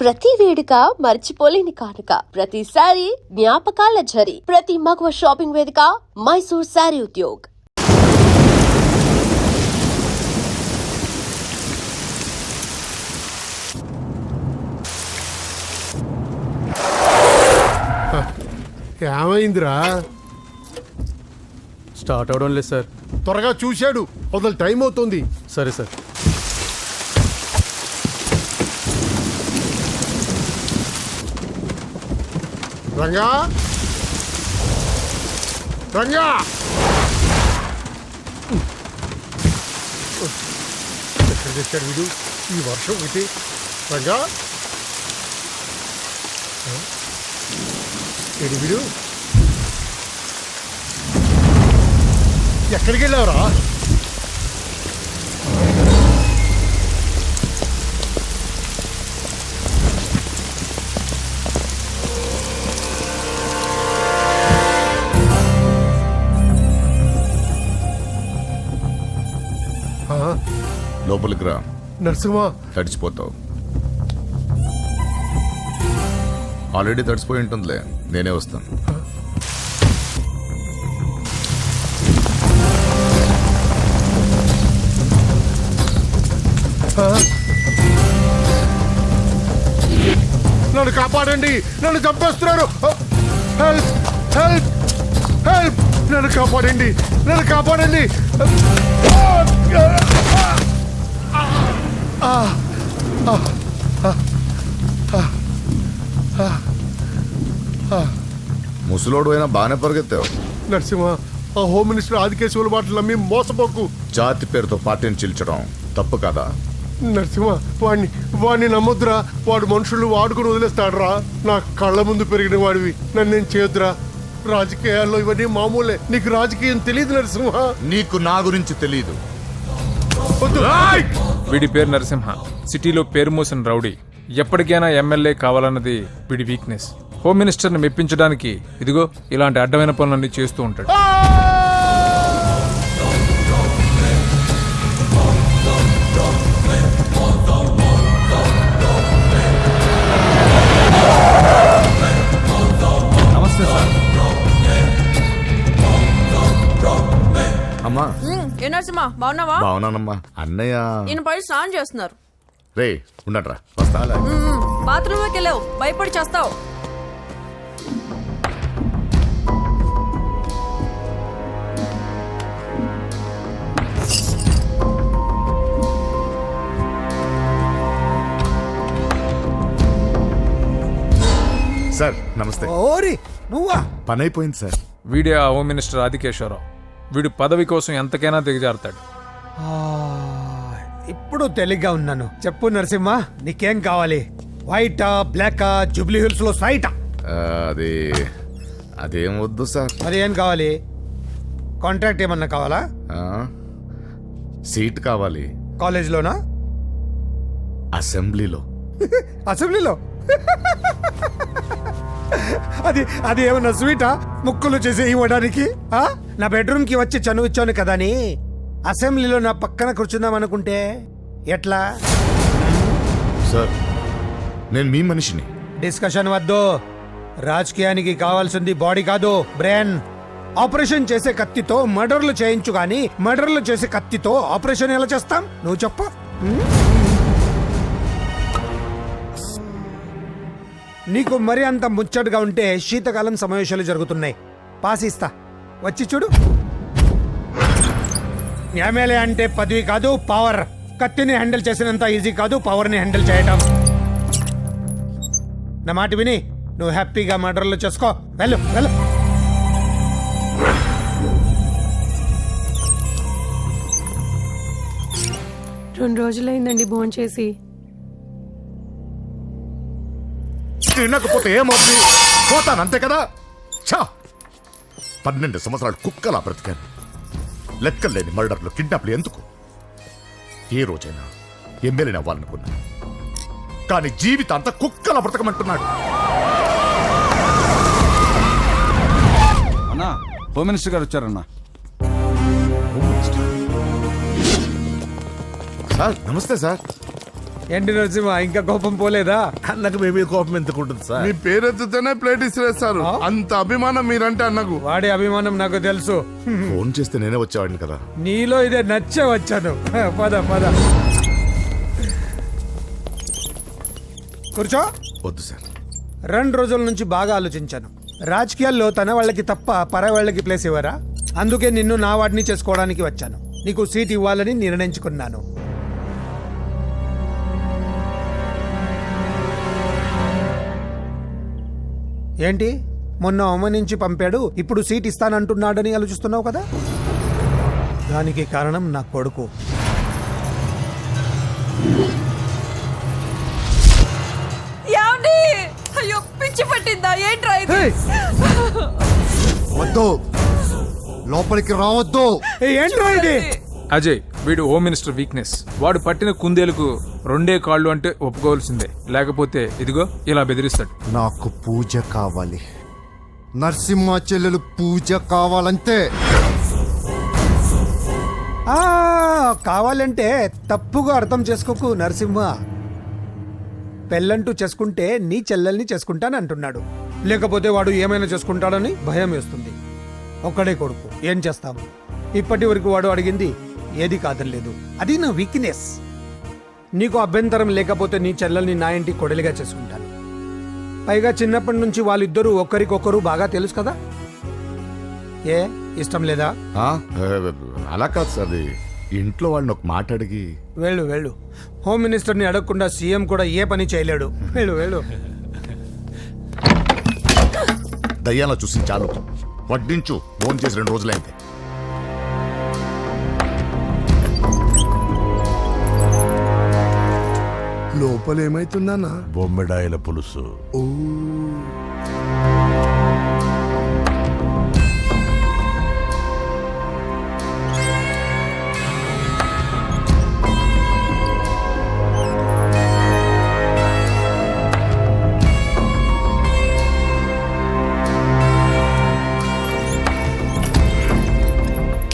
ప్రతి వేడుక మర్చిపోలేని కానుక, ప్రతిసారి జ్ఞాపకాల ఝరి, ప్రతి మగువ షాపింగ్ వేదిక మైసూర్ శారీ ఉద్యోగ్. ఏమైందిరా? స్టార్ట్ అవడం లేదు సార్. త్వరగా చూశాడు, వదలు, టైం అవుతుంది. సరే సార్. రంగా, రంగా, ఎక్కడ తెచ్చాడు వీడు ఈ వర్షం ఒకటి? రంగా, ఏడు వీడు, ఎక్కడికి వెళ్ళావురా? లోపలికి రా. నరసింహ, తడిచిపోతావు. ఆల్రెడీ తడిసిపోయి ఉంటుందిలే, నేనే వస్తాను. నన్ను కాపాడండి, నన్ను చంపేస్తున్నారు. హెల్ప్, హెల్ప్, హెల్ప్, నన్ను కాపాడండి, నన్ను కాపాడండి. ముసలోడు అయినా బాగానే పరిగెత్తావు. నరసింహ, ఆ హోమ్ మినిస్టర్ ఆదికేశవుల మాటలు నమ్మి మోసపోకు. జాతి పేరుతో పార్టీని చీల్చడం తప్పు కదా? నరసింహ, వాడిని నమ్మొద్దురా. వాడు మనుషులు వాడుకుని వదిలేస్తాడురా. నా కళ్ళ ముందు పెరిగిన వాడివి, నన్ను నేను చేయొద్దురా. రాజకీయాల్లో ఇవన్నీ మామూలే. నీకు రాజకీయం తెలియదు నరసింహ. నీకు నా గురించి తెలియదు. వీడి పేరు నరసింహ, సిటీలో పేరు మోసిన రౌడీ. ఎప్పటికైనా ఎమ్మెల్యే కావాలన్నది వీడి వీక్నెస్. హోమ్ మినిస్టర్ని మెప్పించడానికి ఇదిగో ఇలాంటి అడ్డమైన పనులన్నీ చేస్తూ ఉంటాడు. నమస్తే సార్. అమ్మా. ఏ నరసింహ, బాగున్నావా? బాగున్నానమ్మా. అన్నయ్య ఈయన పై స్నానం చేస్తున్నారు. రే ఉండట్రా, వస్తా. బాత్రూంలోకి వెళ్ళావు, భయపడి చేస్తావు. సార్ నమస్తే. ఓరి నువ్వా? పని అయిపోయింది సార్. వీడే ఆ హోమ్ మినిస్టర్ ఆదికేశ్వరరావు. వీడు పదవి కోసం ఎంతకైనా దిగజారుతాడు. ఇప్పుడు తెలిగ్గా ఉన్నాను. చెప్పు నరసింహ, నీకేం కావాలి? వైటా, బ్లాకా, జూబ్లీ హిల్స్ లో సైటా? అది అదేం వద్దు సార్. మరి ఏం కావాలి? కాంట్రాక్ట్ ఏమన్నా కావాలా? సీట్ కావాలి. కాలేజ్లోనా? అసెంబ్లీలో. అసెంబ్లీలో? అది ఏమన్నా స్వీటా? ముక్కులు చేసి ఇవ్వడానికి? నా బెడ్రూమ్ కి వచ్చి చనువిచ్చాను కదా అని అసెంబ్లీలో నా పక్కన కూర్చుందాం అనుకుంటే ఎట్లా? సార్ నేను మీ మనిషిని. డిస్కషన్ వద్దు. రాజకీయానికి కావాల్సింది బాడీ కాదు, బ్రెయిన్. ఆపరేషన్ చేసే కత్తితో మర్డర్లు చేయించు గాని మర్డర్లు చేసే కత్తితో ఆపరేషన్ ఎలా చేస్తాం? నువ్వు చెప్పు. నీకు మరి అంత ముచ్చటగా ఉంటే శీతకాలం సమావేశాలు జరుగుతున్నాయి, పాస్ ఇస్తా, వచ్చి చూడు. ఎమ్మెల్యే అంటే పదవి కాదు, పవర్. కత్తిని హ్యాండిల్ చేసినంత ఈజీ కాదు పవర్ని హ్యాండిల్ చేయటం. నా మాట విని నువ్వు హ్యాపీగా మర్డర్లు చేసుకో. వెళ్ళు వెళ్ళు. రెండు రోజులైందండి భోంచేసి. తినకపోతే ఏమవుతుంది? పోతాను అంతే కదా. 12 సంవత్సరాలు కుక్కలా బ్రతికాను. లెక్కలేని మర్డర్లు, కిడ్నాప్లు ఎందుకు? ఏ రోజైనా ఎమ్మెల్యేని అవ్వాలనుకున్నా, కానీ జీవితాంతా కుక్కలా బ్రతకమంటున్నాడు. అన్నా, హోమ్ మినిస్టర్ గారు వచ్చారన్నా. సార్ నమస్తే సార్. ఏంటి నరసింహ ఇంకా కోపం పోలేదా? అన్నకు మేమే కోపం ఎందుకుంటుంది సార్? మీ పేరెత్తితేనే ప్లేట్ ఇసిరేస్తారు. అంత అభిమానం మీరంటే అన్నకు. వాడి అభిమానం నాకు తెలుసు. ఫోన్ చేస్తే నేనే వచ్చేవాడిని కదా. నీలో ఇదే నచ్చే వచ్చాను. పద పద కూర్చో. వద్దు సార్. 2 రోజుల నుంచి బాగా ఆలోచించాను. రాజకీయాల్లో తన వాళ్ళకి తప్ప పర వాళ్ళకి ప్లేస్ ఇవ్వరా? అందుకే నిన్ను నా వాడిని చేసుకోవడానికి వచ్చాను. నీకు సీట్ ఇవ్వాలని నిర్ణయించుకున్నాను. ఏంటి మొన్న అవమానించి పంపాడు, ఇప్పుడు సీట్ ఇస్తానంటున్నాడని ఆలోచిస్తున్నావు కదా? దానికి కారణం నా కొడుకు. ఏమండి? అయ్యో పిచ్చి పట్టిందా ఏంట్రా ఇది? వద్దు, లోపలికి రావద్దు. ఏంట్రా ఇది? అజయ్ వీడు హోమ్ మినిస్టర్ వీక్నెస్. వాడు పట్టిన కుందేలకు 2 కాళ్ళు అంటే ఒప్పుకోవాల్సిందే, లేకపోతే ఇదిగో ఇలా బెదిరిస్తాడు. నాకు పూజ కావాలి, నరసింహ చెల్లెలు పూజ కావాలంతే. ఆ, కావాలంటే తప్పుగా అర్థం చేసుకోకు నరసింహ. పెళ్ళంటూ చేసుకుంటే నీ చెల్లెల్ని చేసుకుంటానంటున్నాడు. లేకపోతే వాడు ఏమైనా చేసుకుంటాడని భయం వేస్తుంది. ఒక్కడే కొడుకు, ఏం చేస్తాం? ఇప్పటి వరకు వాడు అడిగింది ఏది కాదనలేదు. అది నా వీక్నెస్. నీకు అభ్యంతరం లేకపోతే నీ చెల్లెల్ని నా ఇంటి కొడలిగా చేసుకుంటాను. పైగా చిన్నప్పటి నుంచి వాళ్ళిద్దరూ ఒకరికొకరు బాగా తెలుసు కదా. ఏ ఇష్టం లేదా? అలా కాదు సార్. అది ఇంట్లో వాళ్ళని ఒక మాట అడిగి. వెళ్ళు వెళ్ళు. హోమ్ మినిస్టర్ని అడగకుండా సీఎం కూడా ఏ పని చేయలేడు. వెళ్ళు వెళ్ళు. దయ్యాలో చూసి చాలు. వడ్డించు. ఫోన్ చేసి 2 రోజులైంది. లోపల ఏమైతుందన్నా? బొమ్మిడాయల పులుసు.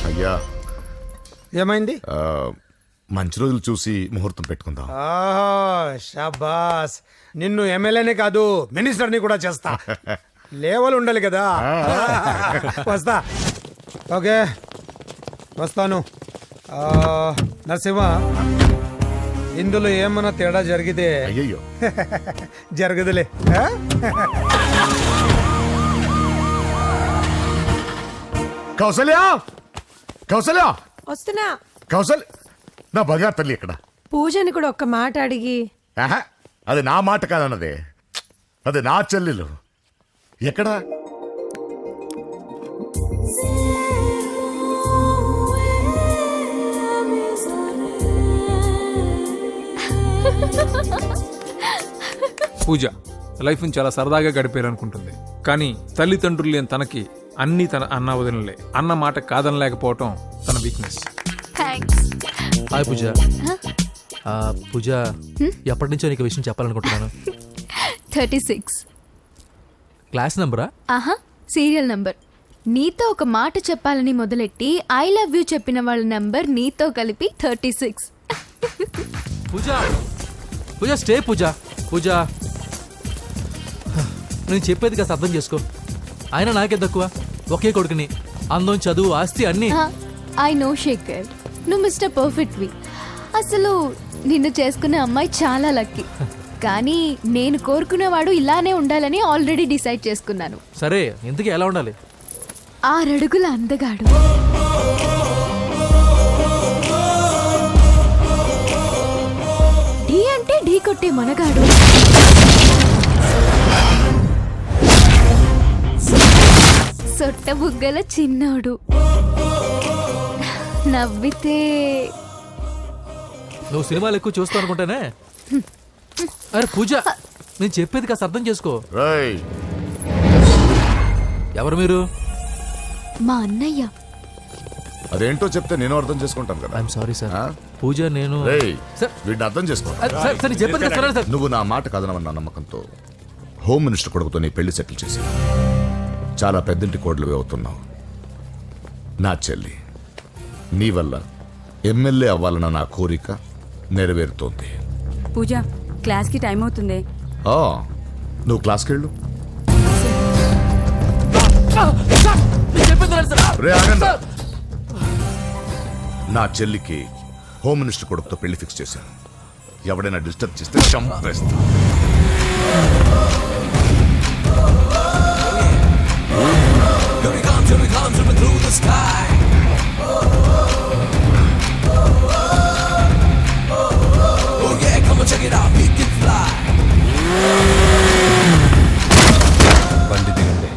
అయ్యా ఏమైంది? మంచి రోజులు చూసి ముహూర్తం పెట్టుకుందాం. షాబాస్. నిన్ను ఎమ్మెల్యేనే కాదు మినిస్టర్ని కూడా చేస్తా. లేవల్ ఉండాలి కదా. వస్తా. ఓకే వస్తాను. నరసింహ, ఇందులో ఏమన్నా తేడా జరిగితే అయ్యయ్యో జరగదులే. కౌసల్యా, కౌసల్యా, వస్తున్నా. కౌసల్, నా బంగారు తల్లి ఎక్కడ? పూజని కూడా ఒక్క మాట అడిగి. ఆహా, అది నా మాట కాదన్నదే. అది నా చెల్లెలు. ఎక్కడా? పూజ లైఫ్ని చాలా సరదాగా గడిపేయాలనుకుంటుంది. కానీ తల్లిదండ్రులు లేని తనకి అన్నీ తన అన్న వదినలే. అన్న మాట కాదనలేకపోవటం తన వీక్నెస్. హాయ్ పూజ. పూజ, ఎప్పటి నుంచో నీకు విషయం చెప్పాలనుకుంటున్నాను. 36 క్లాస్ నంబరా? ఆహా, సీరియల్ నంబర్. నీతో ఒక మాట చెప్పాలని మొదలెట్టి ఐ లవ్ యూ చెప్పిన వాళ్ళ నంబర్ నీతో కలిపి 36. పూజ, పూజ స్టే. పూజ, పూజ నేను చెప్పేది కాస్త అర్థం చేసుకో. ఆయన నాకే తక్కువ, ఒకే కొడుకుని. అందం, చదువు, ఆస్తి అన్నీ. ఐ నో శేఖర్, నువ్వు మిస్టర్ పర్ఫెక్ట్ వి. అసలు నిన్ను చేసుకునే అమ్మాయి చాలా లక్కీ. కానీ నేను కోరుకునేవాడు ఇలానే ఉండాలని ఆల్రెడీ డిసైడ్ చేసుకున్నాను. సరే, ఇంతకీ ఎలా ఉండాలి? 6 అడుగుల అందగాడు, ఢీ అంటే ఢీ కొట్టే మనగాడు, సొట్ట బుగ్గల చిన్నోడు, నవ్వితే. నువ్వు సినిమాలు ఎక్కువ చూస్తావు అనుకుంటానే. అరే పూజ, నేను చెప్పేది కాస్త అర్థం చేసుకో. రేయ్, ఎవరు మీరు? మా అన్నయ్య. అదేంటో చెప్తే నేను అర్థం చేసుకుంటాను కదా. I'm sorry sir. ఆ? పూజ, నేను రేయ్, సార్, వీడిని అర్థం చేసుకో. సార్, సార్, నేను చెప్పేది కాస్త వినండి సార్. నువ్వు నా మాట కాదనవన్న నమ్మకంతో హోమ్ మినిస్టర్ కొడుకుతో నీ పెళ్లి సెటిల్ చేసి చాలా పెద్దింటి కోడలు అవుతున్నావు. నా చెల్లి, నీ వల్ల ఎమ్మెల్యే అవ్వాలన్న నా కోరిక నెరవేరుతోంది. పూజ క్లాస్కి టైం అవుతుంది. నువ్వు క్లాస్కి వెళ్ళు. రే, ఆగండి. నా చెల్లికి హోమ్ మినిస్టర్ కొడుకుతో పెళ్లి ఫిక్స్ చేశాను. ఎవడైనా డిస్టర్బ్ చేస్తే చంపేస్తా. బండి దిగండి.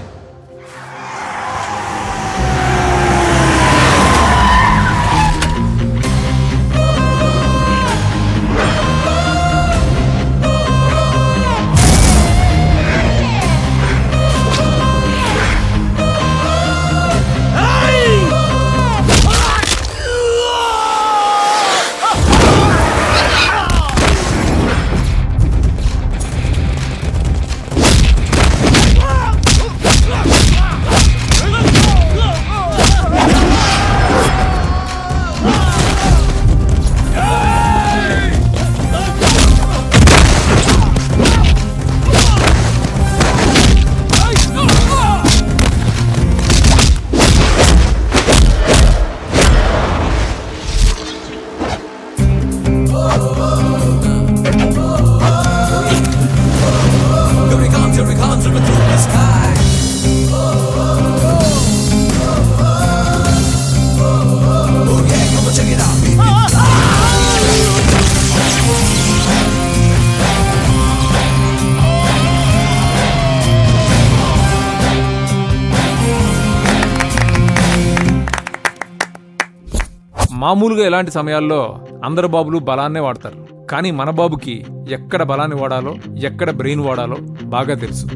మామూలుగా ఇలాంటి సమయాల్లో అందరు బాబులు బలాన్నే వాడతారు, కానీ మన బాబుకి ఎక్కడ బలాన్ని వాడాలో ఎక్కడ బ్రెయిన్ వాడాలో బాగా తెలుసు.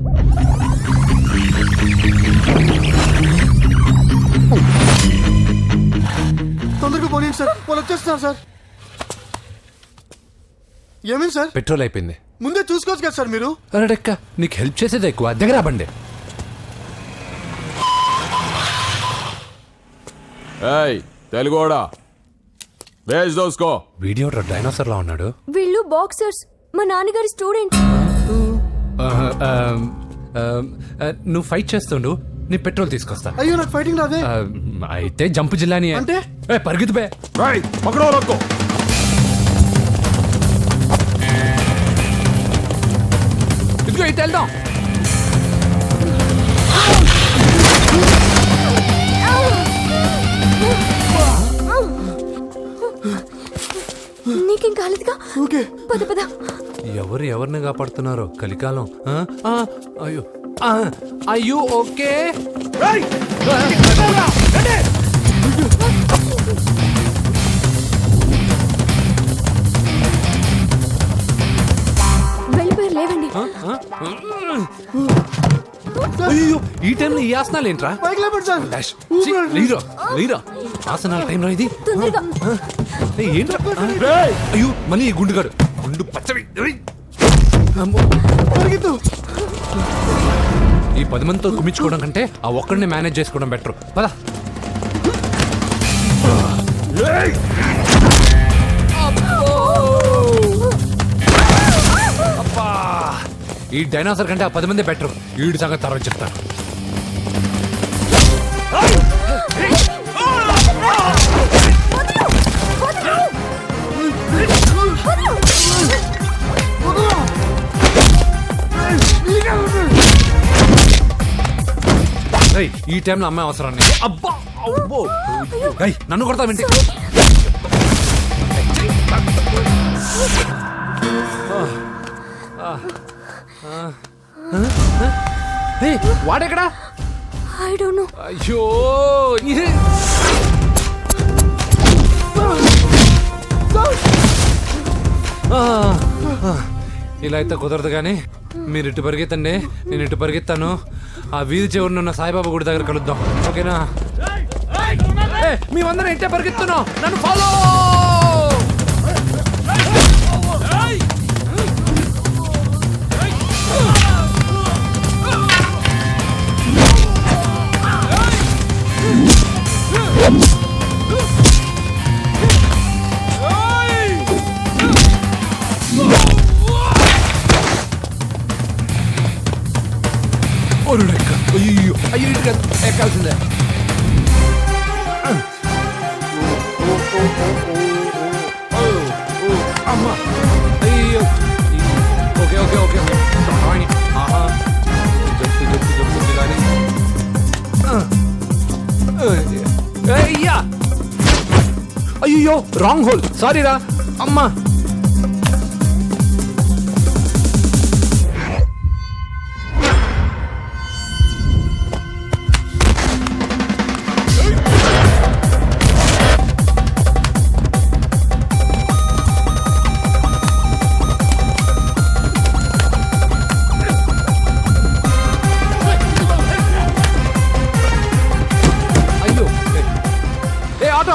తొందరగా పోనీ సార్, వాళ్ళు వచ్చేస్తున్నారు సార్. ఏమేమి సార్? పెట్రోల్ అయిపోయింది. ముందే చూసుకోవచ్చు కదా సార్ మీరు. అరెడెక్క, నీకు హెల్ప్ చేసేది ఎక్కువ, దగ్గర బండి. తెలుగోడా వేజ్ దోసుకో. వీడియో డైనోసర్ లా ఉన్నాడు. వీళ్ళు బాక్సర్స్, మా నాన్నగారి స్టూడెంట్. నువ్వు ఫైట్ చేస్తుండు, నీ పెట్రోల్ తీసుకొస్తా. అయ్యో నాకు ఫైటింగ్ రాదే. అయితే జంప్ జిల్లాని అంటే పరిగెత్తు బే. పక్కడో రక్కో. ఇదిగో ఇటు వెళ్దాం. నీకేం కాలేదుగా? ఓకే పద పద. ఎవరు ఎవరిని కాపాడుతున్నారో కలికాలం. అయ్యో అయ్యో ఓకే. వెళ్ళిపోయారు, లేవండి. అయ్యో ఈ టైంలో ఈ ఆసనాలు ఏంట్రా? పైకి లేపండి సార్. లేరా లేరా ఆసనాల టైంలో ఇది తొందరగా. ఏంట్రా? అయ్యో మళ్ళీ ఈ గుండుగాడు గుండు పచ్చవి. పరిగెత్తు. ఈ 10 మందితో కుమ్మించుకోవడం కంటే ఆ ఒక్కడిని మేనేజ్ చేసుకోవడం బెటర్. పద. ఈ డైనోసర్ కంటే ఆ 10 మంది బెటర్. వీడి సంగతి తర్వాత చెప్తాను. ఈ టైంలో అమ్మాయి అవసరాన్ని. అబ్బా అబ్బో, నన్ను కొడతావేంటి? వాడెక్కడా? I don't know. అయ్యో ఇలా అయితే కుదరదు కానీ మీరు ఇటు పరిగెత్తండి, నేను ఇటు పరిగెత్తాను. ఆ వీధి చివరిన ఉన్న సాయిబాబా గుడి దగ్గర కలుద్దాం, ఓకేనా? మేమందరం ఇంటే పరిగెత్తున్నాం, నన్ను ఫాలో. Oh! అయ్యో అయ్యో ఇటు కాదు, ఎక్కాల్సిందే. అమ్మా అయ్యో. ఓకే ఓకే ఓకే ఆహా జప్పు కానీ అయ్యా. అయ్యో రాంగ్ హోల్, సారీ రా అమ్మా.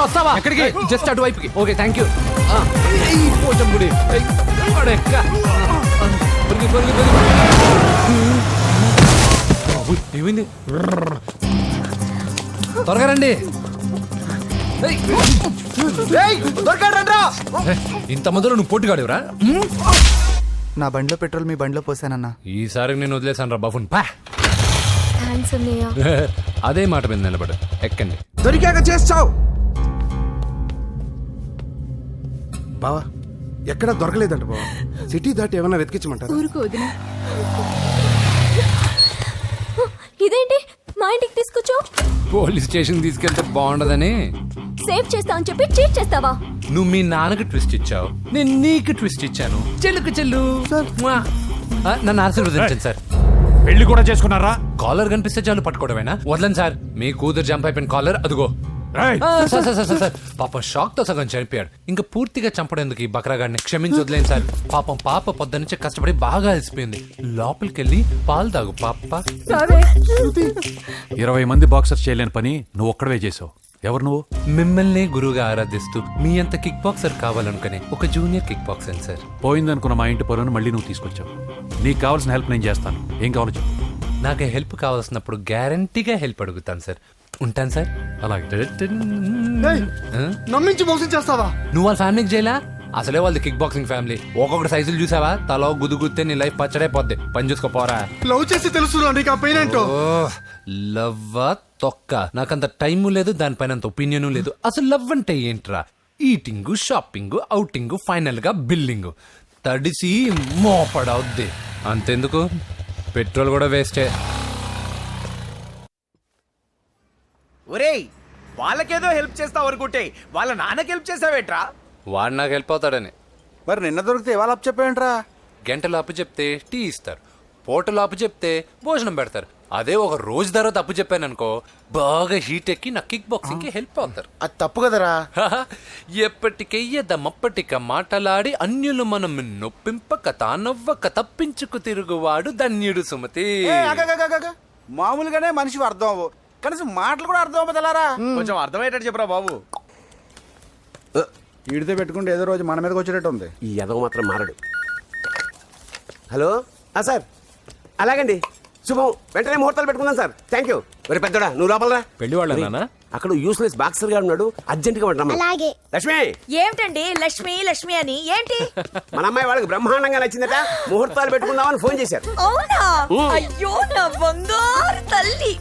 వస్తావా? ఎక్కడికి? జస్ట్ అటువైపుకి. Okay thank you. పోచంపుడి ఏమైంది? త్వరగా రండి. ఇంత మందిలో నువ్వు పోటీగాడేవరా? నా బండిలో పెట్రోల్ మీ బండిలో పోసానన్నా. ఈసారి నేను వదిలేసాను రా బాబున్. పా థ్యాంక్స్ అన్నయ్య. అదే మాట మీద నిలబడు. ఎక్కండి. దొరికాక చేస్తావు బావా. ఎక్కడ దొరకలేదంట బావా. సిటీ దాటి ఏమన్నా వెతికించమంటారా? ఊరుకు వదిన. ఇదేంటి మా ఇంటికి తీసుకొచ్చావు? పోలీస్ స్టేషన్ తీసుకెళ్తే బాగుండదని. సేవ్ చేస్తా అని చెప్పి చీట్ చేస్తావా? నువ్వు మీ నాన్నకి ట్విస్ట్ ఇచ్చావు, నేను నీకు ట్విస్ట్ ఇచ్చాను. చెల్లుకు చెల్లు నన్ను ఆశీర్వదించండి సార్. పెళ్లి కూడా చేసుకున్నారా? కాలర్ కనిపిస్తే చాలు పట్టుకోవడమేనా? వదలండి సార్. మీ కూతురు జంప్ అయిపోయిన కాలర్ అదిగో. సార్ పాపం షాక్ తో సగం చనిపోయాడు. ఇంకా పూర్తిగా చంపడేందుకు ఈ బక్రాగాడిని క్షమించి వదిలేను సార్. పాపం పాప పొద్దున్నుంచి కష్టపడి బాగా అలసిపోయింది. లోపలికెళ్ళి పాలు తాగు పాప. 20 మంది బాక్సర్స్ చేయలేని పని నువ్వు ఒక్కడవే చేసావు. ఎవరు నువ్వు? మిమ్మల్ని గురువుగా ఆరాధిస్తూ మీ అంత కిక్ బాక్సర్ కావాలనుకునే ఒక జూనియర్ కిక్ బాక్సర్ సార్. పోయిందనుకున్న మా ఇంటి పొలను మళ్ళీ నువ్వు తీసుకొచ్చావు. నీకు కావాల్సిన హెల్ప్ నేను చేస్తాను. ఏం కావాలో చెప్పు. నాకు హెల్ప్ కావాల్సినప్పుడు గ్యారంటీగా హెల్ప్ అడుగుతాను సార్. ఉంటాను సార్. అలాగే. నమ్మించి మోసం చేస్తావా? నువ్వు వాళ్ళ ఫ్యామిలీకి చేయలా? అసలే వాళ్ళది కిక్ బాక్సింగ్ ఫ్యామిలీ. ఒక్కొక్కటి సైజులు చూసావా? తల గుద్దుగుద్దే నీ లైఫ్ పచ్చడైపోద్ది. పని చూసుకోపోరా. లవ్ చేసి తెలుసు నీకు ఆ పెయిన్ ఏంటో. లవ్వా తొక్క. నాకంత టైము లేదు, దానిపైన అంత ఒపీనియన్ లేదు. అసలు లవ్ అంటే ఏంట్రా? ఈటింగ్, షాపింగ్, అవుటింగ్, ఫైనల్ గా బిల్డింగ్. తడిసి మోపడవుద్ది. అంతెందుకు, పెట్రోల్ కూడా వేస్టే. ఒరేయ్, వాళ్ళకేదో హెల్ప్ చేస్తావు అనుకుంటే వాళ్ళ నాన్నకి హెల్ప్ చేసావేట్రా? వాడు నాకు హెల్ప్ అవుతాడని. మరి నిన్న దొరికితే ఇవాళ అప్పు చెప్పేంట్రా? గంటలు అప్పు చెప్తే టీ ఇస్తారు, పూటలు అప్పు చెప్తే భోజనం పెడతారు. అదే ఒక రోజు తర్వాత అప్పు చెప్పాను అనుకో, బాగా హీట్ ఎక్కి నా కిక్ బాక్సింగ్ కి హెల్ప్ అవుతారు. అది తప్పు కదరా. ఎప్పటికెయ్యదమప్పటిక మాటలాడి అన్యులు మనం నొప్పింపక తానవ్వక తప్పించుకు తిరుగువాడు ధన్యుడు సుమతి. మామూలుగానే మనిషి అర్థం అవ్వు, కనీసం మాటలు కూడా అర్థం అవ్వదలారా. కొంచెం అర్థమయ్యేటట్టు చెప్పరా బాబు. ఈడితే పెట్టుకుంటే ఏదో రోజు మన మీదకి వచ్చేటట్టు ఉంది. ఈ ఎదవ మాత్రం మారడు. హలో సార్, అలాగండి, శుభం. వెంటనే ముహూర్తాలు పెట్టుకుందాం సార్. Thank you. మరి పెద్దోడా నువ్వు లోపలరా. పెళ్లి వాళ్ళ అక్కడ యూస్లెస్ బాక్సర్ గా ఉన్నాడు, అర్జెంట్ గా ఉంటాం. లక్ష్మి. ఏమిటండి లక్ష్మి లక్ష్మి అని? ఏంటి? మన అమ్మాయి వాళ్ళకి బ్రహ్మాండంగా నచ్చిందట, ముహూర్తాలు పెట్టుకుందామని ఫోన్ చేశారు. అవునా? అయ్యో నా బంగారు తల్లి.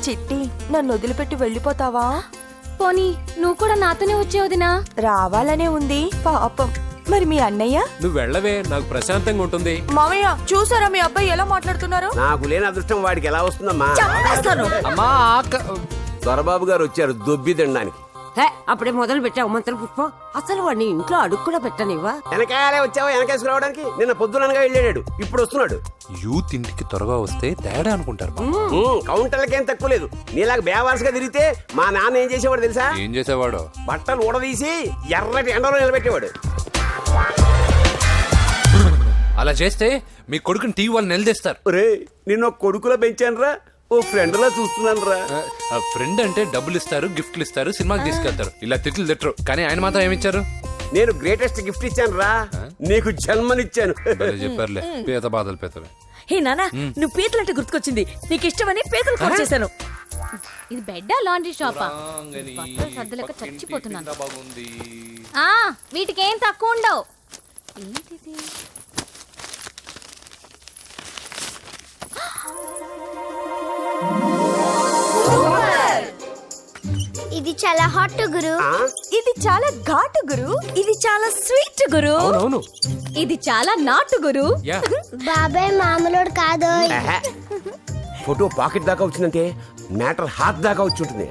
చిట్టి, నన్ను వదిలిపెట్టి వెళ్ళిపోతావా? పోనీ నువ్వు కూడా నాతోనే వచ్చే వదినా. రావాలనే ఉంది పాపం. మరి మీ అన్నయ్య? నువ్వు వెళ్ళవే, నాకు ప్రశాంతంగా ఉంటుంది. మామయ్య చూసారా మీ అబ్బాయి ఎలా మాట్లాడుతున్నారు? నాకు లేని అదృష్టం వాడికి ఎలా వస్తుందమ్మా? అమ్మా దొరబాబు గారు వచ్చారు దొబ్బి తినడానికి. అప్పుడే మొదలు పెట్టావు మంత్ర పుష్పం. అసలు వాడిని ఇంట్లో అడుగు కూడా పెట్టనివ్వా? వెనకాలే వచ్చావా? వెనకేసుకు రావడానికి నిన్న పొద్దుననగా వెళ్ళాడు, ఇప్పుడు వస్తున్నాడు. యూత్ ఇంటికి త్వరగా వస్తే తేడా అనుకుంటారు. కౌంటర్లకేం తక్కువ లేదు. నీలాగా బేవారసుగా తిరిగితే మా నాన్న ఏం చేసేవాడు తెలుసా? ఏం చేసేవాడు? బట్టలు ఊడదీసి ఎర్రటి ఎండలో నిలబెట్టేవాడు. అలా చేస్తే మీ కొడుకుని టీవీ వాళ్ళు నిలదీస్తారు. రే, నిన్న కొడుకులా పెంచాను రా, ఓ ఫ్రెండ్ లా చూస్తున్నాను రా. ఫ్రెండ్ అంటే డబ్బులు ఇస్తారు, గిఫ్ట్లు ఇస్తారు, సినిమాకి తీసుకెళ్తారు. ఇలా తిట్లు తిట్టరు. కానీ ఆయన మాత్రం ఏమిచ్చారు? నేను గ్రేటెస్ట్ గిఫ్ట్ ఇచ్చాను రా, నీకు జన్మనిచ్చాను. చెప్పారులే, పీత బాధలు పీతలు. హే నానా, నువ్వు పీతలంటే గుర్తుకొచ్చింది. నీకు ఇష్టమని పీతలు కాల్ చేశాను. ఇది బెడ్డా లాండ్రీ షాపా? బట్టలు సర్దలేక చచ్చిపోతున్నాను. వీటికి ఏం తక్కువ ఉండవు. ఏంటిది? ఇది చాలా హాట్ గురు. ఇది చాలా ఘాటు గురు. ఇది చాలా స్వీట్ గురు. అవునవును. ఇది చాలా నాటు గురు. బాబాయ్ మామూలుడు కాదు. ఫోటో పాకెట్ దాకా వచ్చిందంటే మ్యాటర్ హాత్ దాకా వచ్చి ఉంటుంది.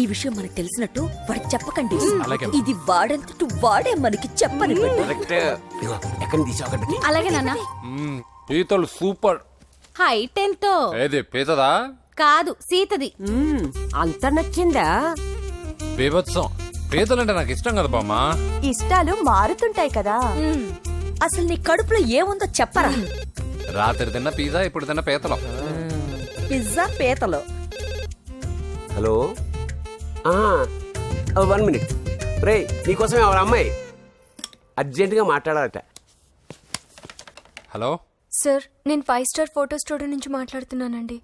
ఈ విషయం మనకు తెలిసినట్టు వాడికి చెప్పకండి. అలాగే. ఇది వాడంతటూ వాడే మనకి చెప్పని. కరెక్ట్. ఇదిగో, ఎక్కడి నుంచి తీసావు అక్కడ పెట్టి. అలాగే నాన్న. పీతలు సూపర్. హైట్ ఎంతో ఏది పీతదా? కాదు సీతది. అంత నచ్చిందా? బీభత్సం. పీతలంటే నాకు ఇష్టం కదా బామ్మ. ఇష్టాలు మారుతుంటాయి కదా. అసలు నీ కడుపులో ఏముందో చెప్పరా. రాత్రి తిన్న పిజ్జా, ఇప్పుడు తిన్న పీతలు. పిజ్జా పీతలు. Hello 1 minute. రే నీకోసం ఎవరు అమ్మాయి అర్జెంటుగా మాట్లాడాలట. హలో సార్, నేను 5 స్టార్ ఫోటో స్టూడియో నుంచి మాట్లాడుతున్నానండి.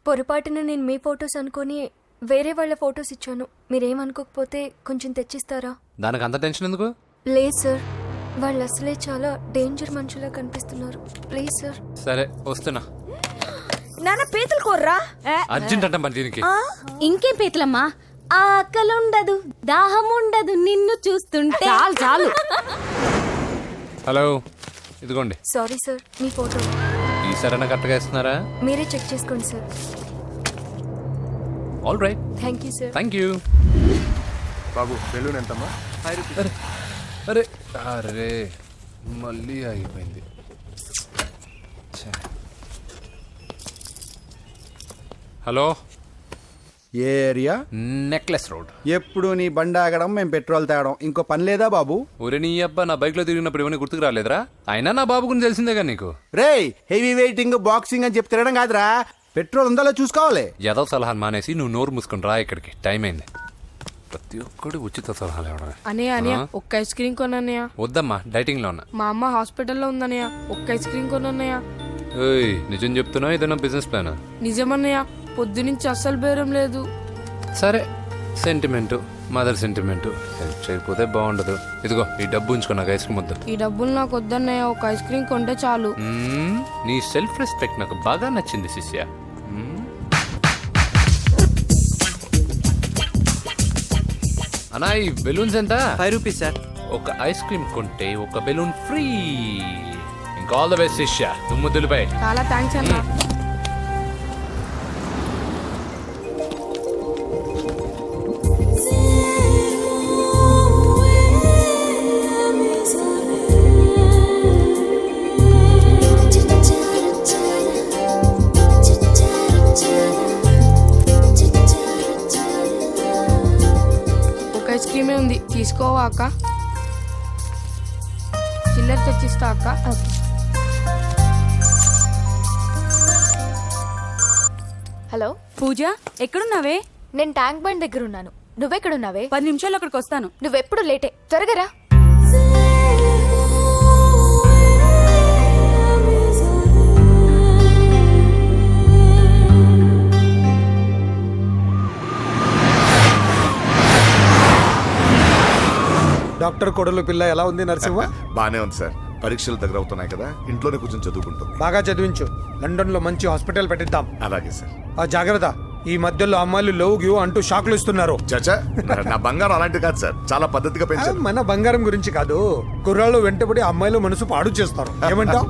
పొరపాటున నేను మీ ఫొటోస్ అనుకొని వేరే వాళ్ళ ఫొటోస్ ఇచ్చాను. మీరేమనుకోకపోతే కొంచెం తెచ్చిస్తారా? దానికి అంత టెన్షన్ ఎందుకు? లేదు సార్, వాళ్ళు అసలే చాలా డేంజర్ మనుషులా కనిపిస్తున్నారు. Please sir. సరే వస్తున్నా. నాన్న పీతలు కోర్రా. అర్జెంట్ అంట మరి దీనికి. ఇంకేం పీతలమ్మా? ఆకలుండదు, దాహం ఉండదు నిన్ను చూస్తుంటే. చాలు చాలు. హలో ఇదిగోండి. సారీ సార్, మీ ఫోటో. ఈసారైనా కరెక్ట్గా ఇస్తున్నారా? మీరే చెక్ చేసుకోండి sir. All right. Thank you sir. Thank you. Babu balloon ఎంతమ్మా? అరే అరే మళ్ళీ ఆగిపోయింది. హలో, ఏ ఏరియా? Necklace road. ఎప్పుడు నీ బండి ఆగడం మేము పెట్రోల్ తేవడం, ఇంకో పని లేదా బాబు? ఒరే నీ అబ్బా, నా బైక్ లో తిరిగినప్పుడు ఇవన్నీ గుర్తుకు రాలేదురా? అయినా నా బాబు గురించి తెలిసిందేగా నీకు. రేయ్, హెవీ వెయిటింగ్ బాక్సింగ్ అని చెప్పి తిరగడం కాదురా, పెట్రోల్ ఉందో చూసుకోవాలి. ఏదో సలహాలు మానేసి నువ్వు నోరు మూసుకుని రా ఇక్కడికి. టైం అయింది. ప్రతి ఒక్కడు ఉచిత సలహాలు ఇవ్వడమే. అనయ్య ఒక్క ఐస్ క్రీమ్ కొనన్నయ్య. వద్దమ్మా, డైటింగ్ లో ఉన్నా. మా అమ్మ హాస్పిటల్లో ఉందన్నయ్య, ఒక్క ఐస్ క్రీమ్ కొనన్నయ్య. ఏయ్, నిజం చెప్తున్నావు? ఏదైనా బిజినెస్ ప్లాన్? నిజమన్నయ్య, పొద్దునుంచి అస్సలు బేరం లేదు. సరే, సెంటిమెంటు, మదర్ సెంటిమెంటు. హెల్ప్ చేయకపోతే బాగుండదు. ఇదిగో ఈ డబ్బు ఉంచుకో, నాకు ఐస్ క్రీమ్ వద్దు. ఈ డబ్బులు నాకు వద్దన్నయ్య, ఒక ఐస్ క్రీమ్ కొంటే చాలు. నీ సెల్ఫ్ రెస్పెక్ట్ నాకు బాగా నచ్చింది శిష్య. అన్నా, ఈ బెలూన్స్ ఎంత? 5 రూపీస్ సార్. ఒక ఐస్ క్రీమ్ కొంటే ఒక బెలూన్ ఫ్రీ. ఇంకా ఆల్ ద బెస్ట్ శిష్య. నువ్వు ముద్దులపై. చాలా థ్యాంక్స్ అన్న. ఐస్ క్రీమే ఉంది, తీసుకోవా అక్క? చిల్లర తెచ్చిస్తా అక్క. హలో పూజ, ఎక్కడున్నావే? నేను ట్యాంక్ బండ్ దగ్గర ఉన్నాను. నువ్వెక్కడున్నావే? 10 నిమిషాలు అక్కడికి వస్తాను. నువ్వెప్పుడు లేటే, త్వరగా రా. డాక్టర్ కొడలు పిల్ల ఎలా ఉంది నరసింహ? బానే ఉంది సార్. పరీక్షలు దగ్గర అవుతున్నాయి కదా, ఇంట్లోనే కూర్చొని చదువుకుంటుంది. బాగా చదివించు. లండన్ లో మంచి హాస్పిటల్ పెట్టిద్దాం. అలాగే సార్. ఆ జాగ్రత్త, ఈ మధ్యలో అమ్మాయిలు లవ్ గివ్ అంటూ షాక్లు ఇస్తున్నారు. చచ్చా, నా బంగారం అలాంటి కాదు సార్, చాలా పద్ధతిగా పెంచారు. మన బంగారం గురించి కాదు, కుర్రాళ్ళు వెంటబడి అమ్మాయిలు మనసు పాడు చేస్తారు. ఏమంటావు?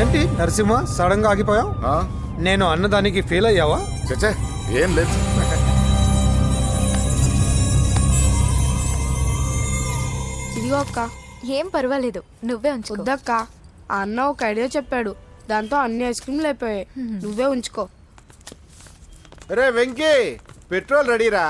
ఏంటి నరసింహ, సడన్ గా ఆగిపోయావు? నేను అన్నదానికి ఫెయిల్ అయ్యావా? చచ్చా, ఏం లేదు. ఇదిగో అక్క. ఏం పర్వాలేదు, నువ్వే ఉంచుకో. వద్దక్క, ఆ అన్న ఒక ఐడియా చెప్పాడు, దాంతో అన్ని ఐస్ క్రీమ్లు అయిపోయాయి. నువ్వే ఉంచుకో. రే వెంకీ, పెట్రోల్ రెడీరా.